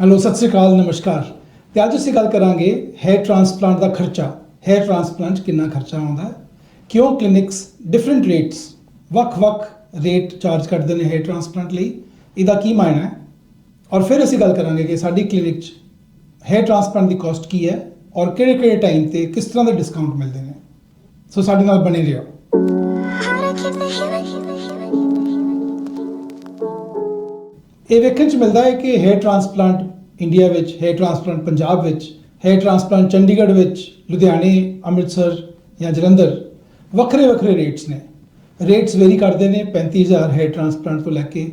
Hello, ਸਤਿ ਸ਼੍ਰੀ ਅਕਾਲ, ਨਮਸਕਾਰ। ਤੇ ਅੱਜ ਅਸੀਂ ਗੱਲ ਕਰਾਂਗੇ हेयर ट्रांसप्लांट ਦਾ ਖਰਚਾ। हेयर ट्रांसप्लांट 'ਚ ਕਿੰਨਾ ਖਰਚਾ ਆਉਂਦਾ ਹੈ, ਕਿਉਂ ਕਲੀਨਿਕਸ ਡਿਫਰੈਂਟ ਰੇਟਸ ਵੱਖ-ਵੱਖ ਰੇਟ ਚਾਰਜ ਕਰਦੇ ਨੇ हेयर ट्रांसप्लांट ਲਈ, ਇਹਦਾ ਕੀ ਮਾਇਨਾ ਹੈ। ਔਰ ਫਿਰ ਅਸੀਂ ਗੱਲ ਕਰਾਂਗੇ ਕਿ ਸਾਡੀ ਕਲੀਨਿਕ 'ਚ हेयर ट्रांसप्लांट ਦੀ ਕਾਸਟ ਕੀ ਹੈ ਔਰ ਕਿਹੜੇ-ਕਿਹੜੇ ਟਾਈਮ ਤੇ ਕਿਸ ਤਰ੍ਹਾਂ ਦੇ ਡਿਸਕਾਊਂਟ ਮਿਲਦੇ ਨੇ। ਸੋ ਸਾਡੇ ਨਾਲ ਬਣੇ ਰਹੋ। ਇਹ ਵੇਖਣ 'ਚ ਮਿਲਦਾ ਹੈ ਕਿ हेयर ट्रांसप्लांट ਇੰਡੀਆ ਵਿੱਚ, हेयर ट्रांसप्लांट ਪੰਜਾਬ ਵਿੱਚ, हेयर ट्रांसप्लांट ਚੰਡੀਗੜ੍ਹ ਵਿੱਚ, ਲੁਧਿਆਣੇ, ਅੰਮ੍ਰਿਤਸਰ ਜਾਂ ਜਲੰਧਰ ਵੱਖਰੇ ਵੱਖਰੇ ਰੇਟਸ ਨੇ। ਰੇਟਸ ਵੇਰੀ ਕਰਦੇ ਨੇ 35,000 हेयर ट्रांसप्लांट ਤੋਂ ਲੈ ਕੇ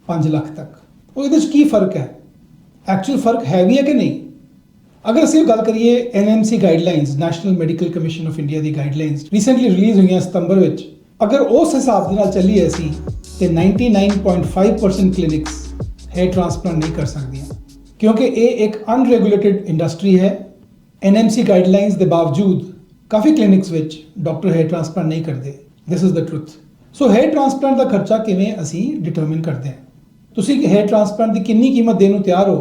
5 ਲੱਖ ਤੱਕ। ਉਹ ਇਹਦੇ 'ਚ ਕੀ ਫਰਕ ਹੈ, ਐਕਚੁਅਲ ਫਰਕ ਹੈ ਵੀ ਹੈ ਕਿ ਨਹੀਂ। ਅਗਰ ਅਸੀਂ ਗੱਲ ਕਰੀਏ NMC guidelines, national medical commission of India the guidelines recently release ਹੋਈਆਂ ਸਤੰਬਰ ਵਿੱਚ, ਅਗਰ ਉਸ ਹਿਸਾਬ ਦੇ ਨਾਲ ਚੱਲੀਏ ਅਸੀਂ ਤੇ 99.5% ਕਲੀਨਿਕਸ हेयर ट्रांसप्लांट नहीं कर सकदियाँ, क्योंकि ये एक अनरेगुलेटेड इंडस्ट्री है। NMC गाइडलाइंस के बावजूद काफ़ी क्लिनिक्स विच डॉक्टर हेयर ट्रांसप्लांट नहीं करते। This is the truth. So here transplant का खर्चा किवें असी डिटरमिन करते हैं। तुसी हेयर ट्रांसप्लांट की कितनी कीमत देने को तैयार हो,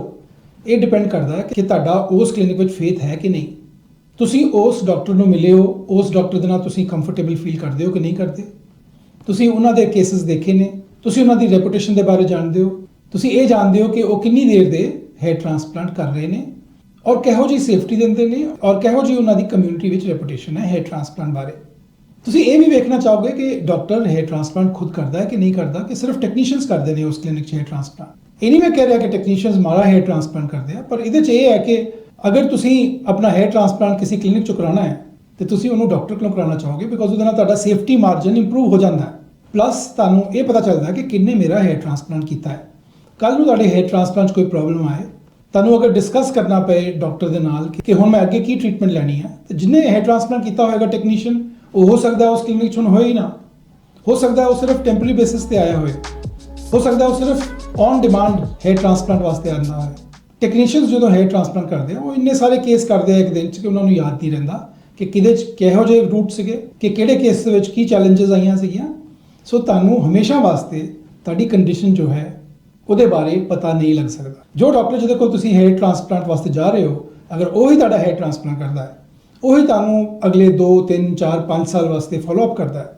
ये डिपेंड करता है कि तुहाडा उस क्लिनिक विच फेथ है कि नहीं। तुसी उस डॉक्टर नूं मिले हो, उस डॉक्टर दे नाल तुसी कंफर्टेबल फील करते हो कि नहीं करते। तुसी उन्हां दे केसेस देखे ने, तुसी उन्हां दी रेपुटेशन के बारे जानते हो, ਤੁਸੀਂ ਇਹ ਜਾਣਦੇ ਹੋ ਕਿ ਉਹ ਕਿੰਨੀ ਦੇਰ ਦੇ हेयर ट्रांसप्लांट ਕਰ ਰਹੇ ਨੇ ਔਰ ਕਿਹੋ ਜਿਹੀ ਸੇਫਟੀ ਦਿੰਦੇ ਨੇ ਔਰ ਕਿਹੋ ਜਿਹੀ ਉਹਨਾਂ ਦੀ ਕਮਿਊਨਿਟੀ ਵਿੱਚ ਰੈਪੂਟੇਸ਼ਨ ਹੈ हेयर ट्रांसप्लांट ਬਾਰੇ। ਤੁਸੀਂ ਇਹ ਵੀ ਵੇਖਣਾ ਚਾਹੋਗੇ ਕਿ ਡਾਕਟਰ हेयर ट्रांसप्लांट ਖੁਦ ਕਰਦਾ ਹੈ ਕਿ ਨਹੀਂ ਕਰਦਾ, ਕਿ ਸਿਰਫ ਟੈਕਨੀਸ਼ੀਅਨਸ ਕਰਦੇ ਨੇ ਉਸ ਕਲੀਨਿਕ 'ਚ हेयर ट्रांसप्लांट। ਇਹ ਨਹੀਂ ਮੈਂ ਕਹਿ ਰਿਹਾ ਕਿ ਟੈਕਨੀਸ਼ੀਅਨਸ ਮਾੜਾ हेयर ट्रांसप्लांट ਕਰਦੇ ਆ, ਪਰ ਇਹਦੇ 'ਚ ਇਹ ਹੈ ਕਿ ਅਗਰ ਤੁਸੀਂ ਆਪਣਾ हेयर ट्रांसप्लांट ਕਿਸੇ ਕਲੀਨਿਕ 'ਚ ਕਰਾਉਣਾ ਹੈ ਤੇ ਤੁਸੀਂ ਉਹਨੂੰ ਡਾਕਟਰ ਕੋਲੋਂ ਕਰਾਉਣਾ ਚਾਹੋਗੇ, ਬਿਕੋਜ਼ ਉਹਦੇ ਨਾਲ ਤੁਹਾਡਾ ਸੇਫਟੀ ਮਾਰਜਨ ਇੰਪਰੂਵ ਹੋ ਜਾਂਦਾ ਹੈ। ਪਲੱਸ ਤੁਹਾਨੂੰ ਇਹ ਪਤਾ ਚੱਲਦਾ ਹੈ ਕਿ ਕਿੰਨੇ ਮੇਰਾ हेयर ट्रांसप्लांट ਕੀਤਾ ਹੈ। ਕੱਲ੍ਹ ਨੂੰ ਤੁਹਾਡੇ हेयर ट्रांसप्लांट 'ਚ ਕੋਈ ਪ੍ਰੋਬਲਮ ਆਏ, ਤੁਹਾਨੂੰ ਅਗਰ ਡਿਸਕਸ ਕਰਨਾ ਪਏ ਡਾਕਟਰ ਦੇ ਨਾਲ ਕਿ ਹੁਣ ਮੈਂ ਅੱਗੇ ਕੀ ਟ੍ਰੀਟਮੈਂਟ ਲੈਣੀ ਹੈ, ਤੇ ਜਿਹਨੇ हेयर ट्रांसप्लांट ਕੀਤਾ ਹੋਏਗਾ ਟੈਕਨੀਸ਼ੀਅਨ, ਉਹ ਹੋ ਸਕਦਾ ਉਸ ਕਲੀਨਿਕ 'ਚ ਹੁਣ ਹੋਏ ਹੀ ਨਾ, ਹੋ ਸਕਦਾ ਉਹ ਸਿਰਫ ਟੈਂਪਰੇਰੀ ਬੇਸਿਸ ਤੇ ਆਇਆ ਹੋਏ, ਹੋ ਸਕਦਾ ਉਹ ਸਿਰਫ ਔਨ ਡਿਮਾਂਡ हेयर ट्रांसप्लांट ਵਾਸਤੇ ਆਉਂਦਾ ਹੋਏ। ਟੈਕਨੀਸ਼ੀਅਨਸ ਜਦੋਂ हेयर ट्रांसप्लांट ਕਰਦੇ ਆ, ਉਹ ਇੰਨੇ ਸਾਰੇ ਕੇਸ ਕਰਦੇ ਆ ਇੱਕ ਦਿਨ 'ਚ ਕਿ ਉਹਨਾਂ ਨੂੰ ਯਾਦ ਨਹੀਂ ਰਹਿੰਦਾ ਕਿ ਕਿਹਦੇ 'ਚ ਕਿਹੋ ਜਿਹੇ ਰੂਟ ਸੀਗੇ, ਕਿ ਕਿਹੜੇ ਕੇਸ ਦੇ ਵਿੱਚ ਕੀ ਚੈਲੰਜਸ ਆਈਆਂ ਸੀਗੀਆਂ। ਸੋ ਤੁਹਾਨੂੰ ਹਮੇਸ਼ਾ ਵਾਸਤੇ ਤੁਹਾਡੀ ਕੰਡੀਸ਼ਨ ਜੋ ਹੈ ਉਹਦੇ ਬਾਰੇ ਪਤਾ ਨਹੀਂ ਲੱਗ ਸਕਦਾ। ਜੋ ਡਾਕਟਰ ਜਿਹਦੇ ਕੋਲ ਤੁਸੀਂ हेयर ट्रांसप्लांट ਵਾਸਤੇ ਜਾ ਰਹੇ ਹੋ, ਅਗਰ ਉਹੀ ਤੁਹਾਡਾ हेयर ट्रांसप्लांट ਕਰਦਾ ਹੈ, ਉਹੀ ਤੁਹਾਨੂੰ ਅਗਲੇ 2, 3, 4, 5 ਸਾਲ ਵਾਸਤੇ ਫੋਲੋਅਪ ਕਰਦਾ ਹੈ,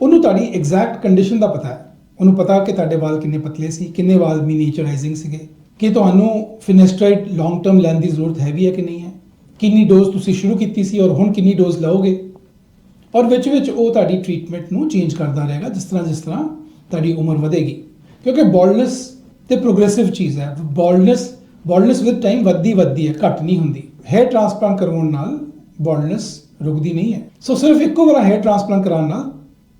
ਉਹਨੂੰ ਤੁਹਾਡੀ ਐਗਜ਼ੈਕਟ ਕੰਡੀਸ਼ਨ ਦਾ ਪਤਾ ਹੈ। ਉਹਨੂੰ ਪਤਾ ਕਿ ਤੁਹਾਡੇ ਵਾਲ ਕਿੰਨੇ ਪਤਲੇ ਸੀ, ਕਿੰਨੇ ਵਾਲ ਮਿਨੀਚਰਾਈਜ਼ਿੰਗ ਸੀਗੇ, ਕਿ ਤੁਹਾਨੂੰ ਫਿਨੇਸਟਰਾਈਡ ਲੌਂਗ ਟਰਮ ਲੈਣ ਦੀ ਜ਼ਰੂਰਤ ਹੈਗੀ ਹੈ ਕਿ ਨਹੀਂ ਹੈ, ਕਿੰਨੀ ਡੋਜ਼ ਤੁਸੀਂ ਸ਼ੁਰੂ ਕੀਤੀ ਸੀ ਔਰ ਹੁਣ ਕਿੰਨੀ ਡੋਜ਼ ਲਓਗੇ। ਔਰ ਵਿੱਚ ਉਹ ਤੁਹਾਡੀ ਟ੍ਰੀਟਮੈਂਟ ਨੂੰ ਚੇਂਜ ਕਰਦਾ ਰਹੇਗਾ ਜਿਸ ਤਰ੍ਹਾਂ ਤੁਹਾਡੀ ਉਮਰ ਵਧੇਗੀ, ਕਿਉਂਕਿ ਬਾਲਡਨੈਸ ਤੇ ਪ੍ਰੋਗਰੈਸਿਵ ਚੀਜ਼ ਹੈ। ਬਾਲਡਨੈਸ ਵਿਦ ਟਾਈਮ ਵੱਧਦੀ ਹੈ, ਘੱਟ ਨਹੀਂ ਹੁੰਦੀ। हेयर ट्रांसप्लांट ਕਰਵਾਉਣ ਨਾਲ ਬਾਲਡਨੈਸ ਰੁਕਦੀ ਨਹੀਂ ਹੈ। ਸੋ ਸਿਰਫ ਇੱਕੋ ਵਾਰ हेयर ट्रांसप्लांट ਕਰਾਉਣ ਨਾਲ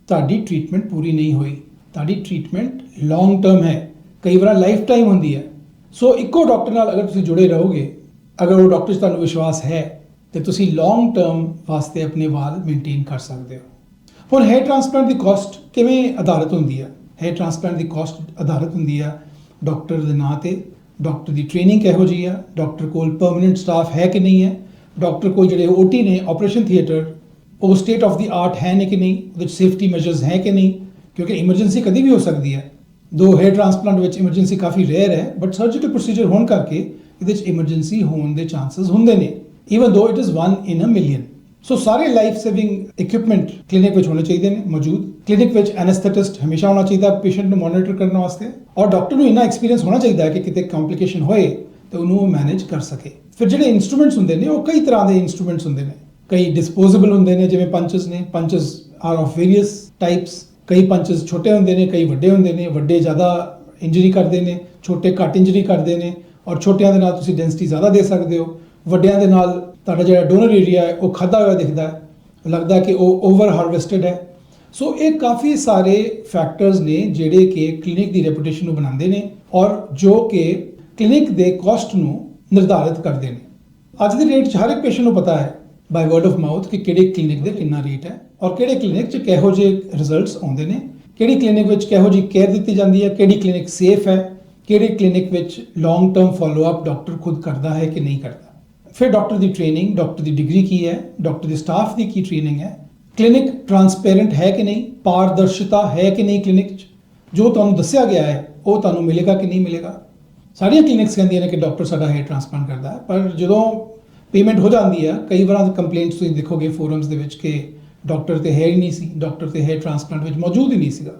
ਤੁਹਾਡੀ ਟ੍ਰੀਟਮੈਂਟ ਪੂਰੀ ਨਹੀਂ ਹੋਈ। ਤੁਹਾਡੀ ਟ੍ਰੀਟਮੈਂਟ ਲੌਂਗ ਟਰਮ ਹੈ, ਕਈ ਵਾਰ ਲਾਈਫ ਟਾਈਮ ਹੁੰਦੀ ਹੈ। ਸੋ ਇੱਕੋ ਡਾਕਟਰ ਨਾਲ ਅਗਰ ਤੁਸੀਂ ਜੁੜੇ ਰਹੋਗੇ, ਅਗਰ ਉਹ ਡਾਕਟਰ 'ਚ ਤੁਹਾਨੂੰ ਵਿਸ਼ਵਾਸ ਹੈ, ਤੇ ਤੁਸੀਂ ਲੌਂਗ ਟਰਮ ਵਾਸਤੇ ਆਪਣੇ ਵਾਲ ਮੇਨਟੇਨ ਕਰ ਸਕਦੇ ਹੋ। ਹੁਣ हेयर ट्रांसप्लांट ਦੀ ਕਾਸਟ ਕਿਵੇਂ ਆਧਾਰਿਤ ਹੁੰਦੀ ਹੈ। हेयर ट्रांसप्लांट ਦੀ ਕਾਸਟ ਆਧਾਰਿਤ ਹੁੰਦੀ ਹੈ ਡਾਕਟਰ ਦੇ ਨਾਂ ਤੇ, ਡਾਕਟਰ ਦੀ ਟ੍ਰੇਨਿੰਗ ਕਿਹੋ ਜਿਹੀ ਆ, ਡਾਕਟਰ ਕੋਲ ਪਰਮਨੈਂਟ ਸਟਾਫ ਹੈ ਕਿ ਨਹੀਂ ਹੈ, ਡਾਕਟਰ ਕੋਲ ਜਿਹੜੇ OT ਨੇ, ਆਪਰੇਸ਼ਨ ਥੀਏਟਰ, ਉਹ ਸਟੇਟ ਆਫ ਦੀ ਆਰਟ ਹੈ ਨੇ ਕਿ ਨਹੀਂ, ਉਹਦੇ 'ਚ ਸੇਫਟੀ ਮੈਜਰਸ ਹੈ ਕਿ ਨਹੀਂ, ਕਿਉਂਕਿ ਇਮਰਜੈਂਸੀ ਕਦੀ ਵੀ ਹੋ ਸਕਦੀ ਹੈ। ਦੋ हेयर ट्रांसप्लांट ਵਿੱਚ ਇਮਰਜੈਂਸੀ ਕਾਫੀ ਰੇਅਰ ਹੈ, ਬਟ ਸਰਜੀਕਲ ਪ੍ਰੋਸੀਜਰ ਹੋਣ ਕਰਕੇ ਇਹਦੇ 'ਚ ਇਮਰਜੈਂਸੀ ਹੋਣ ਦੇ ਚਾਂਸਸ ਹੁੰਦੇ ਨੇ, ਈਵਨ ਦੋ it is 1 in a million। ਸੋ ਸਾਰੇ ਲਾਈਫ ਸੇਵਿੰਗ ਇਕਵਿਪਮੈਂਟ ਕਲੀਨਿਕ ਵਿੱਚ ਹੋਣੇ ਚਾਹੀਦੇ ਨੇ ਮੌਜੂਦ। ਕਲੀਨਿਕ ਵਿੱਚ ਐਨਸਥੈਟਿਸਟ ਹਮੇਸ਼ਾ ਹੋਣਾ ਚਾਹੀਦਾ ਪੇਸ਼ੈਂਟ ਨੂੰ ਮੋਨੀਟਰ ਕਰਨ ਵਾਸਤੇ, ਔਰ ਡਾਕਟਰ ਨੂੰ ਇੰਨਾ ਐਕਸਪੀਰੀਅੰਸ ਹੋਣਾ ਚਾਹੀਦਾ ਹੈ ਕਿ ਕਿਤੇ ਕੰਪਲਿਕੇਸ਼ਨ ਹੋਏ ਤੇ ਉਹਨੂੰ ਉਹ ਮੈਨੇਜ ਕਰ ਸਕੇ। ਫਿਰ ਜਿਹੜੇ ਇੰਸਟਰੂਮੈਂਟਸ ਹੁੰਦੇ ਨੇ, ਉਹ ਕਈ ਤਰ੍ਹਾਂ ਦੇ ਇੰਸਟਰੂਮੈਂਟਸ ਹੁੰਦੇ ਨੇ। ਕਈ ਡਿਸਪੋਜ਼ੇਬਲ ਹੁੰਦੇ ਨੇ, ਜਿਵੇਂ ਪੰਚਸ ਨੇ। ਪੰਚਸ ਆਰ ਆਫ ਵੇਰੀਅਸ ਟਾਈਪਸ। ਕਈ ਪੰਚਸ ਛੋਟੇ ਹੁੰਦੇ ਨੇ, ਕਈ ਵੱਡੇ ਹੁੰਦੇ ਨੇ। ਵੱਡੇ ਜ਼ਿਆਦਾ ਇੰਜਰੀ ਕਰਦੇ ਨੇ, ਛੋਟੇ ਘੱਟ ਇੰਜਰੀ ਕਰਦੇ ਨੇ, ਔਰ ਛੋਟਿਆਂ ਦੇ ਨਾਲ ਤੁਸੀਂ ਡੈਂਸਿਟੀ ਜ਼ਿਆਦਾ ਦੇ ਸਕਦੇ ਹੋ। ਵੱਡਿਆਂ ਦੇ ਨਾਲ ਤੁਹਾਡਾ ਜਿਹੜਾ ਡੋਨਰ ਏਰੀਆ ਹੈ ਉਹ ਖਾਧਾ ਹੋਇਆ ਦਿਖਦਾ ਹੈ, ਲੱਗਦਾ ਕਿ ਉਹ ਓਵਰ ਹਾਰਵੈਸਟਡ ਹੈ। ਸੋ ਇਹ ਕਾਫੀ ਸਾਰੇ ਫੈਕਟਰਸ ਨੇ ਜਿਹੜੇ ਕਿ ਕਲੀਨਿਕ ਦੀ ਰੈਪੂਟੇਸ਼ਨ ਨੂੰ ਬਣਾਉਂਦੇ ਨੇ ਔਰ ਜੋ ਕਿ ਕਲੀਨਿਕ ਦੇ ਕਾਸਟ ਨੂੰ ਨਿਰਧਾਰਿਤ ਕਰਦੇ ਨੇ। ਅੱਜ ਦੇ ਰੇਟ 'ਚ ਹਰ ਇੱਕ ਪੇਸ਼ੈਂਟ ਨੂੰ ਪਤਾ ਹੈ ਬਾਈ ਵਰਡ ਆਫ ਮਾਊਥ ਕਿ ਕਿਹੜੇ ਕਲੀਨਿਕ ਦੇ ਕਿੰਨਾ ਰੇਟ ਹੈ ਔਰ ਕਿਹੜੇ ਕਲੀਨਿਕ 'ਚ ਕਿਹੋ ਜਿਹੇ ਰਿਜ਼ਲਟਸ ਆਉਂਦੇ ਨੇ, ਕਿਹੜੀ ਕਲੀਨਿਕ ਵਿੱਚ ਕਿਹੋ ਜਿਹੀ ਕੇਅਰ ਦਿੱਤੀ ਜਾਂਦੀ ਹੈ, ਕਿਹੜੀ ਕਲੀਨਿਕ ਸੇਫ ਹੈ, ਕਿਹੜੇ ਕਲੀਨਿਕ ਵਿੱਚ ਲੌਂਗ ਟਰਮ ਫੋਲੋਅਪ ਡਾਕਟਰ ਖੁਦ ਕਰਦਾ ਹੈ ਕਿ ਨਹੀਂ ਕਰਦਾ। ਫਿਰ ਡਾਕਟਰ ਦੀ ਟ੍ਰੇਨਿੰਗ, ਡਾਕਟਰ ਦੀ ਡਿਗਰੀ ਕੀ ਹੈ, ਡਾਕਟਰ ਦੇ ਸਟਾਫ ਦੀ ਕੀ ਟ੍ਰੇਨਿੰਗ ਹੈ, ਕਲੀਨਿਕ ਟਰਾਂਸਪੇਰੈਂਟ ਹੈ ਕਿ ਨਹੀਂ, ਪਾਰਦਰਸ਼ਤਾ ਹੈ ਕਿ ਨਹੀਂ ਕਲੀਨਿਕ 'ਚ, ਜੋ ਤੁਹਾਨੂੰ ਦੱਸਿਆ ਗਿਆ ਹੈ ਉਹ ਤੁਹਾਨੂੰ ਮਿਲੇਗਾ ਕਿ ਨਹੀਂ ਮਿਲੇਗਾ। ਸਾਰੀਆਂ ਕਲੀਨਿਕਸ ਕਹਿੰਦੀਆਂ ਨੇ ਕਿ ਡਾਕਟਰ ਸਾਡਾ ਹੇਅਰ ਟ੍ਰਾਂਸਪਲਾਂਟ ਕਰਦਾ ਹੈ, ਪਰ ਜਦੋਂ ਪੇਮੈਂਟ ਹੋ ਜਾਂਦੀ ਹੈ ਕਈ ਵਾਰ ਕੰਪਲੇਂਟਸ ਤੁਸੀਂ ਦੇਖੋਗੇ ਫੋਰਮਸ ਦੇ ਵਿੱਚ ਕਿ ਡਾਕਟਰ ਤੇ ਹੈ ਹੀ ਨਹੀਂ ਸੀ, ਡਾਕਟਰ ਤੇ ਹੇਅਰ ਟ੍ਰਾਂਸਪਲਾਂਟ ਵਿੱਚ ਮੌਜੂਦ ਹੀ ਨਹੀਂ ਸੀਗਾ,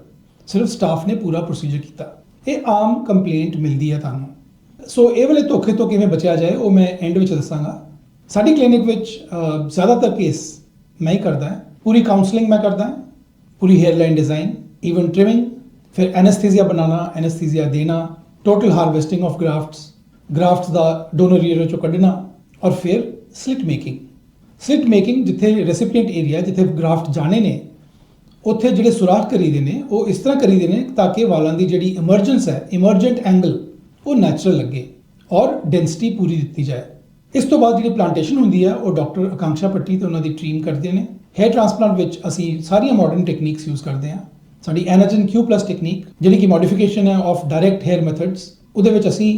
ਸਿਰਫ ਸਟਾਫ ਨੇ ਪੂਰਾ ਪ੍ਰੋਸੀਜਰ ਕੀਤਾ। ਇਹ ਆਮ ਕੰਪਲੇਂਟ ਮਿਲਦੀ ਹੈ ਤੁਹਾਨੂੰ। ਸੋ ਇਹ ਵਾਲੇ ਧੋਖੇ ਤੋਂ ਕਿਵੇਂ ਬਚਿਆ ਜਾਏ ਉਹ ਮੈਂ ਐਂਡ ਵਿੱਚ ਦੱਸਾਂਗਾ। ਸਾਡੀ ਕਲੀਨਿਕ ਵਿੱਚ ਜ਼ਿਆਦਾਤਰ ਕੇਸ ਮੈਂ ਹੀ ਕਰਦਾ ਹਾਂ, ਪੂਰੀ ਕਾਉਂਸਲਿੰਗ ਮੈਂ ਕਰਦਾ ਹਾਂ, पूरी hair line design, even trimming, फिर एनेस्थीसिया बनाना, एनेस्थीसिया देना, टोटल हार्वेस्टिंग ऑफ ग्राफ्ट्स का डोनर ईयर चो कढ़ना, और फिर स्लिट मेकिंग। स्लिट मेकिंग जिथे रेसिपिएंट एरिया जिथे ग्राफ्ट जाने ने उत्थे जिहड़े सुराख करीदे ने वो इस तरह करीदे ने ताकि वालों की जिहड़ी इमरजेंस है, इमरजेंट एंगल वो नैचुरल लगे और डेंसिटी पूरी दी जाए। इस तो बाद जिहड़ी प्लांटेशन होंदी है वो डॉक्टर आकांक्षा पट्टी तो उन्होंने ट्रीम करते हैं। हेयर ट्रांसप्लांट विच असी सारिया मॉडर्न टेक्निक्स यूज़ करते हैं। साडी एनाजन Q+ टेक्निक जिहड़ी कि मॉडिफिकेशन है ऑफ डायरैक्ट हेयर मैथड्स, उहदे विच असी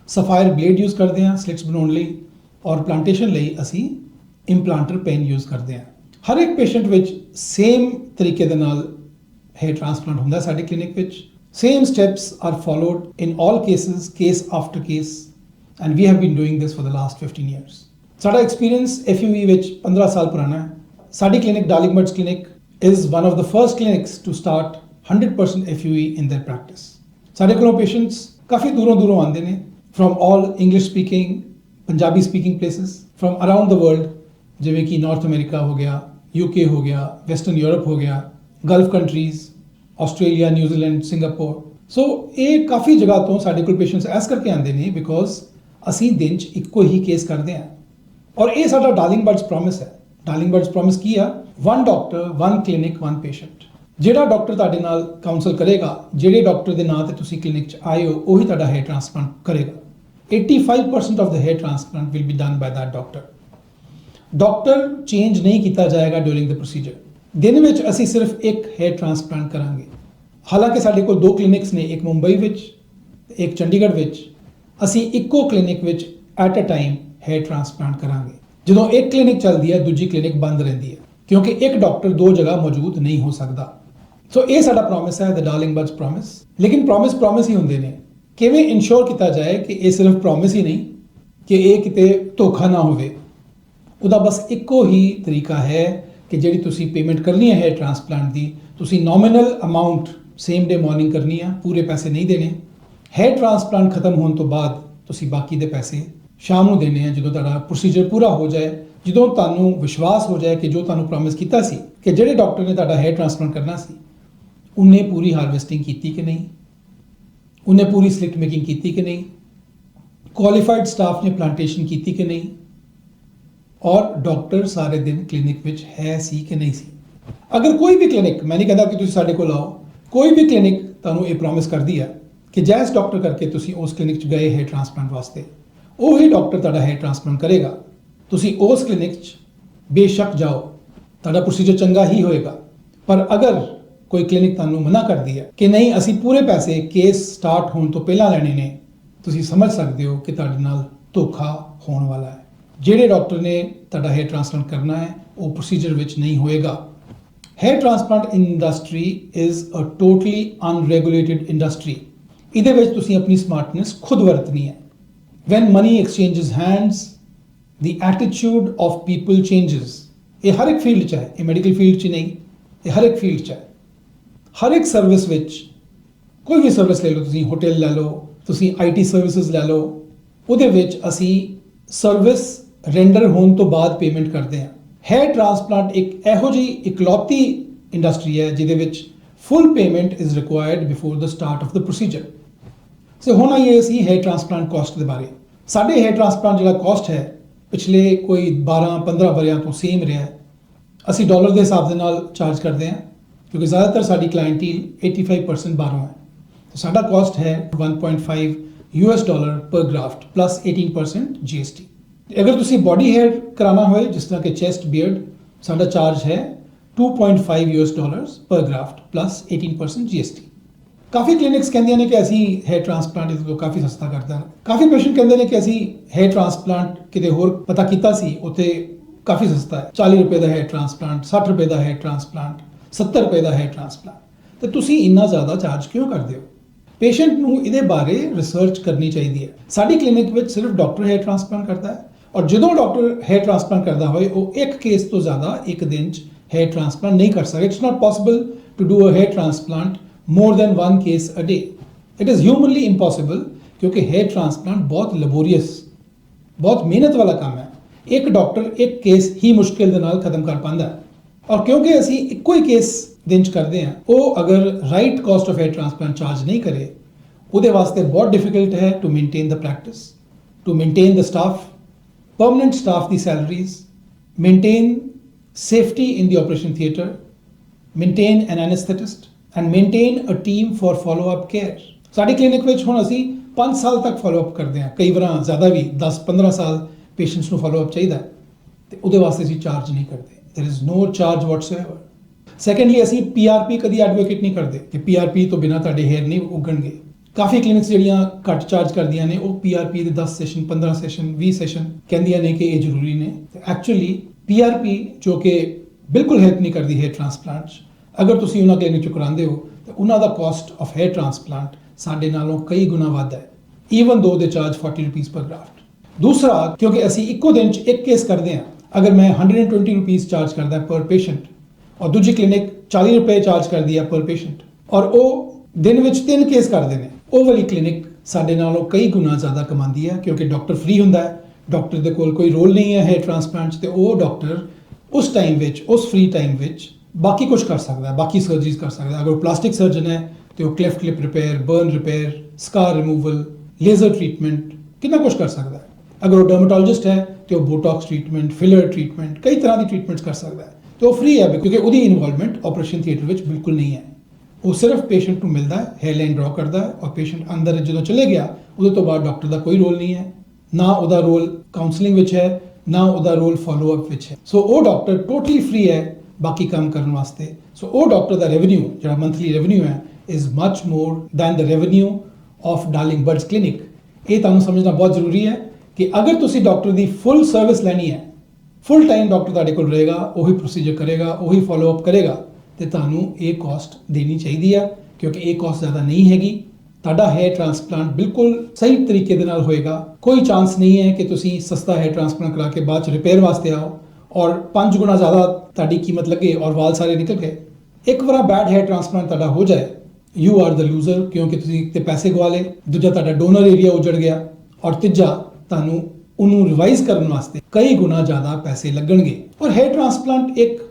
सफायर ब्लेड यूज़ करते हैं स्लिट्स बनाउण लई, और प्लांटेशन लई असी इंप्लांटर पेन यूज़ करते हैं। हर एक पेशेंट विच सेम तरीके दे नाल हेयर ट्रांसप्लांट हुंदा है। साडी क्लिनिक विच same steps are followed in all cases, case after case, and we have been doing this for the last 15 years. साडा एक्सपीरियंस FUE विच 15 साल पुराना है। साडी clinic Darling Buds clinic is one of the first clinics to start 100% FUE in their practice। साडे कोलों patients काफ़ी दूरों आते हैं, from all English speaking, Punjabi speaking places, from around the world, जिवें कि नॉर्थ अमेरिका हो गया, UK हो गया, वेस्टर्न यूरोप हो गया, Gulf countries, Australia, New Zealand, Singapore. So ये काफ़ी जगह तो साडे कोल पेशेंट्स इस करके आते हैं बिकॉज असी दिन च इक्को ही केस करते हैं, और ये साडा डार्लिंग बड्स प्रॉमिस है। डार्लिंग बड्स प्रॉमिस की है, 1 डॉक्टर 1 क्लिनिक 1 पेशेंट। ਜਿਹੜਾ ਡਾਕਟਰ ਤੁਹਾਡੇ ਨਾਲ ਕਾਉਂਸਲ ਕਰੇਗਾ, ਜਿਹੜੇ ਡਾਕਟਰ ਦੇ ਨਾਂ ਤੇ ਤੁਸੀਂ ਕਲੀਨਿਕ 'ਚ ਆਏ ਹੋ, ਉਹੀ ਤੁਹਾਡਾ ਹੇਅਰ ਟ੍ਰਾਂਸਪਲਾਂਟ ਕਰੇਗਾ। 85% of the hair transplant will be done by that doctor. Doctor change ਨਹੀਂ ਕੀਤਾ ਜਾਏਗਾ ਡਿਊਰਿੰਗ ਦ ਪ੍ਰੋਸੀਜਰ। ਦਿਨ ਵਿੱਚ ਅਸੀਂ ਸਿਰਫ ਇੱਕ ਹੇਅਰ ਟ੍ਰਾਂਸਪਲਾਂਟ ਕਰਾਂਗੇ। ਹਾਲਾਂਕਿ ਸਾਡੇ ਕੋਲ 2 ਕਲੀਨਿਕਸ ਨੇ, ਇੱਕ ਮੁੰਬਈ ਵਿੱਚ ਤੇ ਇੱਕ ਚੰਡੀਗੜ੍ਹ ਵਿੱਚ। ਅਸੀਂ ਇੱਕੋ ਕਲੀਨਿਕ ਵਿੱਚ at a time hair transplant ਕਰਾਂਗੇ। ਜਦੋਂ ਇੱਕ ਕਲੀਨਿਕ ਚੱਲਦੀ ਹੈ ਦੂਜੀ ਕਲੀਨਿਕ ਬੰਦ ਰਹਿੰਦੀ ਹੈ, ਕਿਉਂਕਿ ਇੱਕ ਡਾਕਟਰ 2 ਜਗ੍ਹਾ ਮੌਜੂਦ ਨਹੀਂ ਹੋ ਸਕਦਾ। ਸੋ ਇਹ ਸਾਡਾ ਪ੍ਰੋਮਿਸ ਹੈ, ਦ ਡਾਰਲਿੰਗ ਬਡਸ ਪ੍ਰੋਮਿਸ। ਲੇਕਿਨ ਪ੍ਰੋਮਿਸ ਹੀ ਹੁੰਦੇ ਨੇ। ਕਿਵੇਂ ਇਨਸ਼ੋਰ ਕੀਤਾ ਜਾਏ ਕਿ ਇਹ ਸਿਰਫ ਪ੍ਰੋਮਿਸ ਹੀ ਨਹੀਂ, ਕਿ ਇਹ ਕਿਤੇ ਧੋਖਾ ਨਾ ਹੋਵੇ। ਉਹਦਾ ਬਸ ਇੱਕੋ ਹੀ ਤਰੀਕਾ ਹੈ ਕਿ ਜਿਹੜੀ ਤੁਸੀਂ ਪੇਮੈਂਟ ਕਰਨੀ ਹੈ ਹੇਅਰ ਟ੍ਰਾਂਸਪਲਾਂਟ ਦੀ, ਤੁਸੀਂ nominal amount same day morning ਕਰਨੀ ਆ, ਪੂਰੇ ਪੈਸੇ ਨਹੀਂ ਦੇਣੇ। ਹੇਅਰ ਟ੍ਰਾਂਸਪਲਾਂਟ ਖਤਮ ਹੋਣ ਤੋਂ ਬਾਅਦ ਤੁਸੀਂ ਬਾਕੀ ਦੇ ਪੈਸੇ ਸ਼ਾਮ ਨੂੰ ਦੇਣੇ ਆ, ਜਦੋਂ ਤੁਹਾਡਾ ਪ੍ਰੋਸੀਜਰ ਪੂਰਾ ਹੋ ਜਾਏ, ਜਦੋਂ ਤੁਹਾਨੂੰ ਵਿਸ਼ਵਾਸ ਹੋ ਜਾਏ ਕਿ ਜੋ ਤੁਹਾਨੂੰ ਪ੍ਰੋਮਿਸ ਕੀਤਾ ਸੀ ਕਿ ਜਿਹੜੇ ਡਾਕਟਰ ਨੇ ਤੁਹਾਡਾ ਹੇਅਰ ਟ੍ਰਾਂਸਪਲਾਂਟ ਕਰਨਾ ਸੀ ਉਹਨੇ ਪੂਰੀ ਹਾਰਵੈਸਟਿੰਗ ਕੀਤੀ ਕਿ ਨਹੀਂ, ਉਹਨੇ ਪੂਰੀ ਸਲਿਟ ਮੇਕਿੰਗ ਕੀਤੀ ਕਿ ਨਹੀਂ, ਕੁਆਲੀਫਾਈਡ ਸਟਾਫ ਨੇ ਪਲਾਂਟੇਸ਼ਨ ਕੀਤੀ ਕਿ ਨਹੀਂ, ਔਰ ਡਾਕਟਰ ਸਾਰੇ ਦਿਨ ਕਲੀਨਿਕ ਵਿੱਚ ਹੈ ਸੀ ਕਿ ਨਹੀਂ ਸੀ। ਅਗਰ ਕੋਈ ਵੀ ਕਲੀਨਿਕ, ਮੈਂ ਨਹੀਂ ਕਹਿੰਦਾ ਕਿ ਤੁਸੀਂ ਸਾਡੇ ਕੋਲ ਆਓ, ਕੋਈ ਵੀ ਕਲੀਨਿਕ ਤੁਹਾਨੂੰ ਇਹ ਪ੍ਰੋਮਿਸ ਕਰਦੀ ਹੈ ਕਿ ਜੈਸ ਡਾਕਟਰ ਕਰਕੇ ਤੁਸੀਂ ਉਸ ਕਲੀਨਿਕ 'ਚ ਗਏ ਹੇਅਰ ਟ੍ਰਾਂਸਪਲਾਂਟ ਵਾਸਤੇ, ਉਹੀ ਡਾਕਟਰ ਤੁਹਾਡਾ ਹੇਅਰ ਟ੍ਰਾਂਸਪਲਾਂਟ ਕਰੇਗਾ। ਤੁਸੀਂ ਉਸ ਕਲੀਨਿਕ 'ਚ ਬੇਸ਼ੱਕ ਜਾਓ, ਤੁਹਾਡਾ ਪ੍ਰੋਸੀਜਰ ਚੰਗਾ ਹੀ ਹੋਏਗਾ। ਪਰ ਅਗਰ ਕੋਈ ਕਲੀਨਿਕ ਤੁਹਾਨੂੰ ਮਨਾ ਕਰਦੀ ਹੈ ਕਿ ਨਹੀਂ ਅਸੀਂ ਪੂਰੇ ਪੈਸੇ ਕੇਸ ਸਟਾਰਟ ਹੋਣ ਤੋਂ ਪਹਿਲਾਂ ਲੈਣੇ ਨੇ, ਤੁਸੀਂ ਸਮਝ ਸਕਦੇ ਹੋ ਕਿ ਤੁਹਾਡੇ ਨਾਲ ਧੋਖਾ ਹੋਣ ਵਾਲਾ ਹੈ। ਜਿਹੜੇ ਡਾਕਟਰ ਨੇ ਤੁਹਾਡਾ ਹੇਅਰ ਟ੍ਰਾਂਸਪਲਾਂਟ ਕਰਨਾ ਹੈ ਉਹ ਪ੍ਰੋਸੀਜਰ ਵਿੱਚ ਨਹੀਂ ਹੋਏਗਾ। Hair transplant industry is a totally unregulated industry. ਇਹਦੇ ਵਿੱਚ ਤੁਸੀਂ ਆਪਣੀ ਸਮਾਰਟਨੈਸ ਖੁਦ ਵਰਤਣੀ ਹੈ। When money exchanges hands the attitude of people changes। ਇਹ ਹਰ ਇੱਕ ਫੀਲਡ 'ਚ ਹੈ, ਇਹ ਮੈਡੀਕਲ ਫੀਲਡ 'ਚ ਨਹੀਂ, ਇਹ ਹਰ ਇੱਕ ਫੀਲਡ 'ਚ ਹੈ। ਹਰ ਇੱਕ ਸਰਵਿਸ ਵਿੱਚ, ਕੋਈ ਵੀ ਸਰਵਿਸ ਲੈ ਲਓ, ਤੁਸੀਂ ਹੋਟਲ ਲੈ ਲਓ, ਤੁਸੀਂ IT ਸਰਵਿਸਿਜ਼ ਲੈ ਲਓ, ਉਹਦੇ ਵਿੱਚ ਅਸੀਂ ਸਰਵਿਸ ਰੈਂਡਰ ਹੋਣ ਤੋਂ ਬਾਅਦ ਪੇਮੈਂਟ ਕਰਦੇ ਹਾਂ। ਹੇਅਰ ਟ੍ਰਾਂਸਪਲਾਂਟ ਇੱਕ ਇਹੋ ਜਿਹੀ ਇਕਲੌਤੀ ਇੰਡਸਟਰੀ ਹੈ ਜਿਹਦੇ ਵਿੱਚ full payment is required before the start of the procedure. So ਹੁਣ ਆਈਏ ਅਸੀਂ ਹੇਅਰ ਟ੍ਰਾਂਸਪਲਾਂਟ ਕਾਸਟ ਦੇ ਬਾਰੇ। ਸਾਡੇ ਹੇਅਰ ਟ੍ਰਾਂਸਪਲਾਂਟ ਜਿਹੜਾ ਕਾਸਟ ਹੈ ਪਿਛਲੇ ਕੋਈ 12-15 ਵਰਿਆਂ ਤੋਂ ਸੇਮ ਰਿਹਾ ਹੈ। ਅਸੀਂ ਡਾਲਰ ਦੇ ਹਿਸਾਬ ਦੇ ਨਾਲ ਚਾਰਜ ਕਰਦੇ ਹਾਂ ਕਿਉਂਕਿ ਜ਼ਿਆਦਾਤਰ ਸਾਡੀ ਕਲਾਇੰਟੀਲ 85% ਬਾਹਰੋਂ ਹੈ। ਤਾਂ ਸਾਡਾ ਕਾਸਟ ਹੈ $1.5 ਪਰ ਗ੍ਰਾਫਟ ਪਲੱਸ 18% GST। ਅਗਰ ਤੁਸੀਂ ਬੋਡੀ ਹੇਅਰ ਕਰਾਉਣਾ ਹੋਏ ਜਿਸ ਤਰ੍ਹਾਂ ਕਿ ਚੈਸਟ ਬੀਅਰਡ, ਸਾਡਾ ਚਾਰਜ ਹੈ $2.5 ਪਰ ਗ੍ਰਾਫਟ ਪਲੱਸ 18% GST। ਕਾਫੀ ਕਲੀਨਿਕਸ ਕਹਿੰਦੀਆਂ ਨੇ ਕਿ ਅਸੀਂ ਹੇਅਰ ਟ੍ਰਾਂਸਪਲਾਂਟ ਇਸ ਤੋਂ ਕਾਫੀ ਸਸਤਾ ਕਰਦਾ। ਕਾਫੀ ਪੇਸ਼ੈਂਟ ਕਹਿੰਦੇ ਨੇ ਕਿ ਅਸੀਂ ਹੇਅਰ ਟ੍ਰਾਂਸਪਲਾਂਟ ਕਿਤੇ ਹੋਰ ਪਤਾ ਕੀਤਾ ਸੀ, ਉੱਥੇ ਕਾਫੀ ਸਸਤਾ ਹੈ, $40 ਦਾ ਹੇਅਰ ਟ੍ਰਾਂਸਪਲਾਂਟ, $60 ਦਾ ਹੇਅਰ ਟ੍ਰਾਂਸਪਲਾਂਟ, $70 ਦਾ ਹੇਅਰ ਟ੍ਰਾਂਸਪਲਾਂਟ। ਤੇ ਤੁਸੀਂ ਇੰਨਾ ਜ਼ਿਆਦਾ ਚਾਰਜ ਕਿਉਂ ਕਰਦੇ ਹੋ? ਪੇਸ਼ੈਂਟ ਨੂੰ ਇਹਦੇ ਬਾਰੇ ਰਿਸਰਚ ਕਰਨੀ ਚਾਹੀਦੀ ਹੈ। ਸਾਡੀ ਕਲੀਨਿਕ ਵਿੱਚ ਸਿਰਫ ਡਾਕਟਰ ਹੇਅਰ ਟ੍ਰਾਂਸਪਲਾਂਟ ਕਰਦਾ ਹੈ ਔਰ ਜਦੋਂ ਡਾਕਟਰ ਹੇਅਰ ਟ੍ਰਾਂਸਪਲਾਂਟ ਕਰਦਾ ਹੋਏ ਉਹ ਇੱਕ ਕੇਸ ਤੋਂ ਜ਼ਿਆਦਾ ਇੱਕ ਦਿਨ 'ਚ ਹੇਅਰ ਟ੍ਰਾਂਸਪਲਾਂਟ ਨਹੀਂ ਕਰ ਸਕਦਾ। It's not possible to do a hair transplant more than 1 case a day. It is humanly impossible ਕਿਉਂਕਿ ਹੇਅਰ ਟ੍ਰਾਂਸਪਲਾਂਟ ਬਹੁਤ ਲੈਬੋਰੀਅਸ, ਬਹੁਤ ਮਿਹਨਤ ਵਾਲਾ ਕੰਮ ਹੈ। ਇੱਕ ਡਾਕਟਰ ਇੱਕ ਕੇਸ ਹੀ ਮੁਸ਼ਕਿਲ ਦੇ ਨਾਲ ਖਤਮ ਕਰ ਪਾਉਂਦਾ ਹੈ ਔਰ ਕਿਉਂਕਿ ਅਸੀਂ ਇੱਕੋ ਹੀ ਕੇਸ ਦਿਨ 'ਚ ਕਰਦੇ ਹਾਂ, ਉਹ ਅਗਰ right cost of hair transplant charge ਨਹੀਂ ਕਰੇ, ਉਹਦੇ ਵਾਸਤੇ ਬਹੁਤ ਡਿਫਿਕਲਟ ਹੈ to maintain the practice, to maintain the staff, permanent staff ਦੀ salaries, maintain safety in the operation theatre, maintain an anaesthetist and maintain a team for follow up care. ਸਾਡੀ clinic ਵਿੱਚ ਹੁਣ ਅਸੀਂ 5 ਸਾਲ ਤੱਕ ਫੋਲੋ ਅਪ ਕਰਦੇ ਹਾਂ, ਕਈ ਵਾਰ ਜ਼ਿਆਦਾ ਵੀ 10-15 ਸਾਲ ਪੇਸ਼ੈਂਟਸ ਨੂੰ ਫੋਲੋ ਅਪ ਚਾਹੀਦਾ ਤੇ ਉਹਦੇ ਵਾਸਤੇ ਅਸੀਂ ਚਾਰਜ ਨਹੀਂ ਕਰਦੇ। There is no charge whatsoever. Secondly ਅਸੀਂ ਪੀਆਰਪੀ ਕਦੀ ਐਡਵੋਕੇਟ ਨਹੀਂ ਕਰਦੇ ਕਿ ਪੀਆਰਪੀ ਤੋਂ ਬਿਨਾਂ ਤੁਹਾਡੇ ਹੇਅਰ ਨਹੀਂ ਉੱਗਣਗੇ। ਕਾਫੀ ਕਲੀਨਿਕਸ ਜਿਹੜੀਆਂ ਘੱਟ ਚਾਰਜ ਕਰਦੀਆਂ ਨੇ ਉਹ ਪੀਆਰਪੀ ਦੇ 10 ਸੈਸ਼ਨ, 15 ਸੈਸ਼ਨ, 20 ਸੈਸ਼ਨ ਕਹਿੰਦੀਆਂ ਨੇ ਕਿ ਇਹ ਜ਼ਰੂਰੀ ਨੇ। ਐਕਚੁਅਲੀ ਪੀਆਰਪੀ ਜੋ ਕਿ ਬਿਲਕੁਲ ਹੈਲਪ ਨਹੀਂ ਕਰਦੀ ਹੇਅਰ ਟ੍ਰਾਂਸਪਲਾਂਟ 'ਚ, ਅਗਰ ਤੁਸੀਂ ਉਹਨਾਂ ਕਲੀਨਿਕ 'ਚ ਕਰਾਉਂਦੇ ਹੋ ਤਾਂ ਉਹਨਾਂ ਦਾ ਕਾਸਟ ਆਫ ਹੇਅਰ ਟ੍ਰਾਂਸਪਲਾਂਟ ਸਾਡੇ ਨਾਲੋਂ ਕਈ ਗੁਣਾ ਵੱਧ ਹੈ, ਈਵਨ ਦੋ ਦੇ ਚਾਰਜ 40 ਰੁਪੀਸ ਪਰ ਗ੍ਰਾਫਟ। ਦੂਸਰਾ, ਕਿਉਂਕਿ ਅਸੀਂ ਇੱਕੋ ਦਿਨ 'ਚ ਇੱਕ ਕੇਸ ਕਰਦੇ ਹਾਂ, ਅਗਰ ਮੈਂ 120 ਰੁਪੀਸ ਚਾਰਜ ਕਰਦਾ ਪਰ ਪੇਸ਼ੈਂਟ ਔਰ ਦੂਜੀ ਕਲੀਨਿਕ 40 ਰੁਪਏ ਚਾਰਜ ਕਰਦੀ ਹੈ ਪਰ ਪੇਸ਼ੈਂਟ ਔਰ ਉਹ ਦਿਨ ਵਿੱਚ 3 ਕੇਸ ਕਰਦੇ ਨੇ, ਉਹ ਵਾਲੀ ਕਲੀਨਿਕ ਸਾਡੇ ਨਾਲੋਂ ਕਈ ਗੁਣਾ ਜ਼ਿਆਦਾ ਕਮਾਉਂਦੀ ਹੈ ਕਿਉਂਕਿ ਡਾਕਟਰ ਫ੍ਰੀ ਹੁੰਦਾ ਹੈ, ਡਾਕਟਰ ਦੇ ਕੋਲ ਕੋਈ ਰੋਲ ਨਹੀਂ ਹੈ ਹੇਅਰ ਟ੍ਰਾਂਸਪਲਾਂਟ 'ਚ, ਤੇ ਉਹ ਡਾਕਟਰ ਉਸ ਟਾਈਮ ਵਿੱਚ, ਉਸ ਫ੍ਰੀ ਟਾਈਮ ਵਿੱਚ ਬਾਕੀ ਕੁਝ ਕਰ ਸਕਦਾ ਹੈ, ਬਾਕੀ ਸਰਜਰੀਜ਼ ਕਰ ਸਕਦਾ ਹੈ। ਅਗਰ ਉਹ ਪਲਾਸਟਿਕ ਸਰਜਨ ਹੈ ਤੇ ਉਹ ਕਲੈਫਟ ਲਿਪ ਰਿਪੇਅਰ, ਬਰਨ ਰਿਪੇਅਰ, ਸਕਾਰ ਰਿਮੂਵਲ, ਲੇਜ਼ਰ ਟ੍ਰੀਟਮੈਂਟ, ਕਿੰਨਾ ਕੁਝ ਕਰ ਸਕਦਾ ਹੈ। ਅਗਰ ਉਹ ਡਰਮਾਟੋਲੋਜਿਸਟ ਹੈ ਤੇ ਉਹ ਬੋਟੌਕਸ ਟ੍ਰੀਟਮੈਂਟ, ਫਿਲਰ ਟ੍ਰੀਟਮੈਂਟ, ਕਈ ਤਰ੍ਹਾਂ ਦੀ ਟ੍ਰੀਟਮੈਂਟਸ ਕਰ ਸਕਦਾ ਹੈ ਤੇ ਉਹ ਫ੍ਰੀ ਹੈ ਕਿਉਂਕਿ ਉਹਦੀ ਇਨਵੋਲਵਮੈਂਟ ਆਪਰੇਸ਼ਨ ਥੀਏਟਰ ਵਿੱਚ ਬਿਲਕੁਲ ਨਹੀਂ ਹੈ। ਉਹ ਸਿਰਫ ਪੇਸ਼ੈਂਟ ਨੂੰ ਮਿਲਦਾ ਹੈ, ਹੇਅਰ ਲਾਈਨ ਡਰਾ ਕਰਦਾ ਹੈ ਔਰ ਪੇਸ਼ੈਂਟ ਅੰਦਰ ਜਦੋਂ ਚਲੇ ਗਿਆ ਉਹਦੇ ਤੋਂ ਬਾਅਦ ਡਾਕਟਰ ਦਾ ਕੋਈ ਰੋਲ ਨਹੀਂ ਹੈ, ਨਾ ਉਹਦਾ ਰੋਲ ਕਾਉਂਸਲਿੰਗ ਵਿੱਚ ਹੈ, ਨਾ ਉਹਦਾ ਰੋਲ ਫੋਲੋ ਅਪ ਵਿੱਚ ਹੈ। ਸੋ ਉਹ ਡਾਕਟਰ ਟੋਟਲੀ ਫ੍ਰੀ ਹੈ ਬਾਕੀ ਕੰਮ ਕਰਨ ਵਾਸਤੇ। ਸੋ ਉਹ ਡਾਕਟਰ ਦਾ ਰੈਵਨਿਊ ਜਿਹੜਾ ਮੰਥਲੀ ਰੈਵਨਿਊ ਹੈ is much more than the revenue of darling birds clinic. ਇਹ ਤੁਹਾਨੂੰ ਸਮਝਣਾ ਬਹੁਤ ਜ਼ਰੂਰੀ ਹੈ ਕਿ ਅਗਰ ਤੁਸੀਂ ਡਾਕਟਰ ਦੀ ਫੁੱਲ ਸਰਵਿਸ ਲੈਣੀ ਹੈ, ਫੁੱਲ ਟਾਈਮ ਡਾਕਟਰ ਤੁਹਾਡੇ ਕੋਲ ਰਹੇਗਾ, ਉਹੀ ਪ੍ਰੋਸੀਜਰ ਕਰੇਗਾ, ਉਹੀ ਫੋਲੋ ਅਪ ਕਰੇਗਾ, ਤੇ ਤੁਹਾਨੂੰ ਇਹ ਕਾਸਟ ਦੇਣੀ ਚਾਹੀਦੀ ਹੈ ਕਿਉਂਕਿ ਇਹ ਕਾਸਟ ਜ਼ਿਆਦਾ ਨਹੀਂ ਹੈਗੀ। ਤੁਹਾਡਾ ਹੇਅਰ ਟ੍ਰਾਂਸਪਲਾਂਟ ਬਿਲਕੁਲ ਸਹੀ ਤਰੀਕੇ ਦੇ ਨਾਲ ਹੋਏਗਾ। ਕੋਈ ਚਾਂਸ ਨਹੀਂ ਹੈ ਕਿ ਤੁਸੀਂ ਸਸਤਾ ਹੇਅਰ ਟ੍ਰਾਂਸਪਲਾਂਟ ਕਰਾ ਕੇ ਬਾਅਦ ਚ ਰਿਪੇਅਰ ਵਾਸਤੇ ਆਓ ਔਰ 5 ਗੁਣਾ ਜ਼ਿਆਦਾ ਤੁਹਾਡੀ ਕੀਮਤ ਲੱਗੇ ਔਰ ਵਾਲ ਸਾਰੇ ਨਿਕਲ ਗਏ। ਇੱਕ ਵਾਰ ਬੈਡ ਹੇਅਰ ਟ੍ਰਾਂਸਪਲਾਂਟ ਤੁਹਾਡਾ ਹੋ ਜਾਏ, ਯੂ ਆਰ ਦ ਲੂਜ਼ਰ ਕਿਉਂਕਿ ਤੁਸੀਂ ਤੇ ਪੈਸੇ ਗਵਾ ਲਏ, ਦੂਜਾ ਤੁਹਾਡਾ ਡੋਨਰ ਏਰੀਆ ਉਜੜ ਗਿਆ ਔਰ ਤੀਜਾ ਤੁਹਾਨੂੰ ਉਹਨੂੰ ਰਿਵਾਈਜ਼ ਕਰਨ ਵਾਸਤੇ ਕਈ ਗੁਣਾ ਜ਼ਿਆਦਾ ਪੈਸੇ ਲੱਗਣਗੇ। ਔਰ ਹੇਅਰ ਟ੍ਰਾਂਸਪਲਾਂਟ ਇੱਕ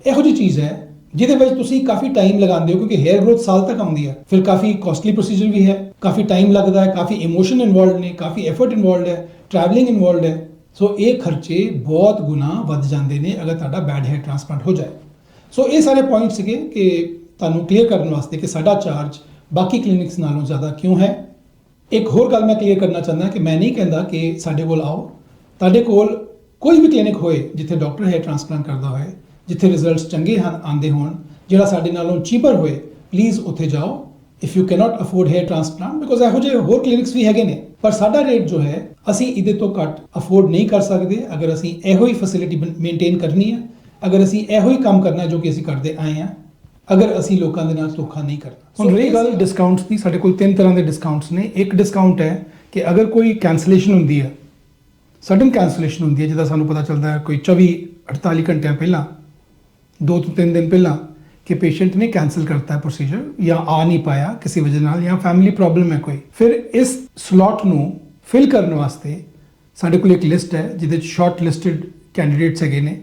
ਇਹੋ ਜਿਹੀ ਚੀਜ਼ ਹੈ ਜਿਹਦੇ ਵਿੱਚ ਤੁਸੀਂ ਕਾਫੀ ਟਾਈਮ ਲਗਾਉਂਦੇ ਹੋ ਕਿਉਂਕਿ ਹੇਅਰ ਗਰੋਥ ਸਾਲ ਤੱਕ ਆਉਂਦੀ ਹੈ, ਫਿਰ ਕਾਫੀ ਕਾਸਟਲੀ ਪ੍ਰੋਸੀਜਰ ਵੀ ਹੈ, ਕਾਫੀ ਟਾਈਮ ਲੱਗਦਾ ਹੈ, ਕਾਫੀ ਇਮੋਸ਼ਨ ਇਨਵੋਲਵਡ ਨੇ, ਕਾਫੀ ਐਫਰਟ ਇਨਵੋਲਵਡ ਹੈ, ਟਰੈਵਲਿੰਗ ਇਨਵੋਲਵਡ ਹੈ। ਸੋ ਇਹ ਖਰਚੇ ਬਹੁਤ ਗੁਣਾ ਵੱਧ ਜਾਂਦੇ ਨੇ ਅਗਰ ਤੁਹਾਡਾ ਬੈਡ ਹੇਅਰ ਟ੍ਰਾਂਸਪਲਾਂਟ ਹੋ ਜਾਏ। ਸੋ ਇਹ ਸਾਰੇ ਪੁਆਇੰਟ ਸੀਗੇ ਕਿ ਤੁਹਾਨੂੰ ਕਲੀਅਰ ਕਰਨ ਵਾਸਤੇ ਕਿ ਸਾਡਾ ਚਾਰਜ ਬਾਕੀ ਕਲੀਨਿਕਸ ਨਾਲੋਂ ਜ਼ਿਆਦਾ ਕਿਉਂ ਹੈ। ਇੱਕ ਹੋਰ ਗੱਲ ਮੈਂ ਕਲੀਅਰ ਕਰਨਾ ਚਾਹੁੰਦਾ ਕਿ ਮੈਂ ਨਹੀਂ ਕਹਿੰਦਾ ਕਿ ਸਾਡੇ ਕੋਲ ਆਓ, ਤੁਹਾਡੇ ਕੋਲ ਕੋਈ ਵੀ ਕਲੀਨਿਕ ਹੋਏ ਜਿੱਥੇ ਡਾਕਟਰ ਹੇਅਰ ਟ੍ਰਾਂਸਪਲਾਂਟ ਕਰਦਾ ਹੋਏ, ਜਿੱਥੇ ਰਿਜ਼ਲਟਸ ਚੰਗੇ ਹਨ ਆਉਂਦੇ ਹੋਣ, ਜਿਹੜਾ ਸਾਡੇ ਨਾਲੋਂ ਚੀਪਰ ਹੋਏ, ਪਲੀਜ਼ ਉੱਥੇ ਜਾਓ। If you cannot afford hair transplant, because ਇਹੋ ਜਿਹੇ ਹੋਰ ਕਲੀਨਿਕਸ ਵੀ ਹੈਗੇ ਨੇ, ਪਰ ਸਾਡਾ ਰੇਟ ਜੋ ਹੈ ਅਸੀਂ ਇਹਦੇ ਤੋਂ ਘੱਟ ਅਫੋਰਡ ਨਹੀਂ ਕਰ ਸਕਦੇ ਅਗਰ ਅਸੀਂ ਇਹੋ ਹੀ ਫੈਸਿਲਿਟੀ ਮੇਨਟੇਨ ਕਰਨੀ ਹੈ, ਅਗਰ ਅਸੀਂ ਇਹੋ ਹੀ ਕੰਮ ਕਰਨਾ ਜੋ ਕਿ ਅਸੀਂ ਕਰਦੇ ਆਏ ਹਾਂ, ਅਗਰ ਅਸੀਂ ਲੋਕਾਂ ਦੇ ਨਾਲ ਧੋਖਾ ਨਹੀਂ ਕਰਨਾ। ਹੁਣ ਰਹੀ ਗੱਲ ਡਿਸਕਾਊਂਟਸ ਦੀ, ਸਾਡੇ ਕੋਲ 3 ਤਰ੍ਹਾਂ ਦੇ ਡਿਸਕਾਊਂਟਸ ਨੇ। ਇੱਕ ਡਿਸਕਾਊਂਟ ਹੈ ਕਿ ਅਗਰ ਕੋਈ ਕੈਂਸਲੇਸ਼ਨ ਹੁੰਦੀ ਹੈ, ਸਡਨ ਕੈਂਸਲੇਸ਼ਨ ਹੁੰਦੀ ਹੈ, ਜਿਹਦਾ ਸਾਨੂੰ ਪਤਾ ਚੱਲਦਾ ਹੈ ਕੋਈ 24-48 ਘੰਟਿਆਂ ਪਹਿਲਾਂ, 2 ਤੋਂ 3 ਦਿਨ ਪਹਿਲਾਂ ਕਿ ਪੇਸ਼ੈਂਟ ਨੇ ਕੈਂਸਲ ਕਰਤਾ ਹੈ ਪ੍ਰੋਸੀਜਰ ਜਾਂ ਆ ਨਹੀਂ ਪਾਇਆ ਕਿਸੇ ਵਜ੍ਹਾ ਨਾਲ ਜਾਂ ਫੈਮਿਲੀ ਪ੍ਰੋਬਲਮ ਹੈ ਕੋਈ, ਫਿਰ ਇਸ ਸਲੋਟ ਨੂੰ ਫਿਲ ਕਰਨ ਵਾਸਤੇ ਸਾਡੇ ਕੋਲ ਇੱਕ ਲਿਸਟ ਹੈ ਜਿਹਦੇ 'ਚ ਸ਼ਾਰਟ ਲਿਸਟਡ ਕੈਂਡੀਡੇਟਸ ਹੈਗੇ ਨੇ।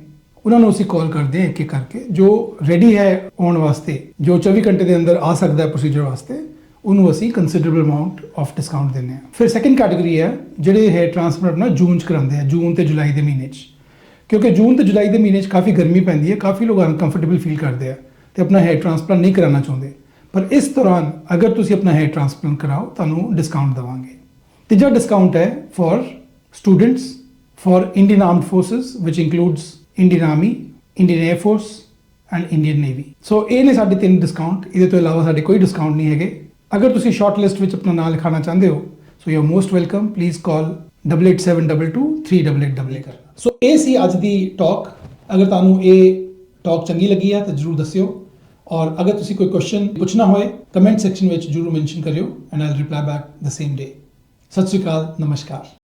ਉਹਨਾਂ ਨੂੰ ਅਸੀਂ ਕਾਲ ਕਰਦੇ ਹਾਂ ਇੱਕ ਇੱਕ ਕਰਕੇ, ਜੋ ਰੈਡੀ ਹੈ ਆਉਣ ਵਾਸਤੇ, ਜੋ 24 ਘੰਟੇ ਦੇ ਅੰਦਰ ਆ ਸਕਦਾ ਹੈ ਪ੍ਰੋਸੀਜਰ ਵਾਸਤੇ, ਉਹਨੂੰ ਅਸੀਂ ਕੰਸੀਡਰੇਬਲ ਅਮਾਊਂਟ ਆਫ ਡਿਸਕਾਊਂਟ ਦਿੰਦੇ ਹਾਂ। ਫਿਰ ਸੈਕੰਡ ਕੈਟਾਗਰੀ ਹੈ ਜਿਹੜੇ ਹੇਅਰ ਟ੍ਰਾਂਸਪਲਾਂਟ ਨਾ ਜੂਨ 'ਚ ਕਰਾਉਂਦੇ ਆ, ਜੂਨ ਤੇ ਜੁਲਾਈ ਦੇ ਮਹੀਨੇ 'ਚ, ਕਿਉਂਕਿ ਜੂਨ ਤੇ ਜੁਲਾਈ ਦੇ ਮਹੀਨੇ 'ਚ ਕਾਫੀ ਗਰਮੀ ਪੈਂਦੀ ਹੈ, ਕਾਫੀ ਲੋਕ ਅਨਕੰਫਰਟੇਬਲ ਫੀਲ ਕਰਦੇ ਆ ਤੇ ਆਪਣਾ ਹੇਅਰ ਟ੍ਰਾਂਸਪਲਾਂਟ ਨਹੀਂ ਕਰਾਉਣਾ ਚਾਹੁੰਦੇ, ਪਰ ਇਸ ਦੌਰਾਨ ਅਗਰ ਤੁਸੀਂ ਆਪਣਾ ਹੇਅਰ ਟ੍ਰਾਂਸਪਲਾਂਟ ਕਰਾਓ ਤੁਹਾਨੂੰ ਡਿਸਕਾਊਂਟ ਦੇਵਾਂਗੇ। ਤੀਜਾ ਡਿਸਕਾਊਂਟ ਹੈ for students, for Indian armed forces which includes Indian army, Indian air force and Indian navy. So ਇਹ ਨੇ ਸਾਡੇ 3 ਡਿਸਕਾਊਂਟ। ਇਹਦੇ ਤੋਂ ਇਲਾਵਾ ਸਾਡੇ ਕੋਈ ਡਿਸਕਾਊਂਟ ਨਹੀਂ ਹੈਗੇ। ਅਗਰ ਤੁਸੀਂ ਸ਼ਾਰਟ ਲਿਸਟ ਵਿੱਚ ਆਪਣਾ ਨਾਮ ਲਿਖਾਉਣਾ ਚਾਹੁੰਦੇ ਹੋ so you are most welcome, please ਕਾਲ 8872238888 ਕਰਨਾ। ਸੋ ਇਹ ਸੀ ਅੱਜ ਦੀ ਟਾਕ। ਅਗਰ ਤੁਹਾਨੂੰ ਇਹ ਟਾਕ ਚੰਗੀ ਲੱਗੀ ਹੈ ਤਾਂ ਜ਼ਰੂਰ ਦੱਸਿਓ और अगर ਤੁਸੀਂ ਕੋਈ ਕੁਐਸਚਨ ਪੁੱਛਣਾ ਹੋਏ ਕਮੈਂਟ ਸੈਕਸ਼ਨ ਵਿੱਚ ਜਰੂਰ ਮੈਂਸ਼ਨ ਕਰਿਓ and I'll reply back the same day. ਸਤਿ ਸ਼੍ਰੀ ਅਕਾਲ, ਨਮਸਕਾਰ।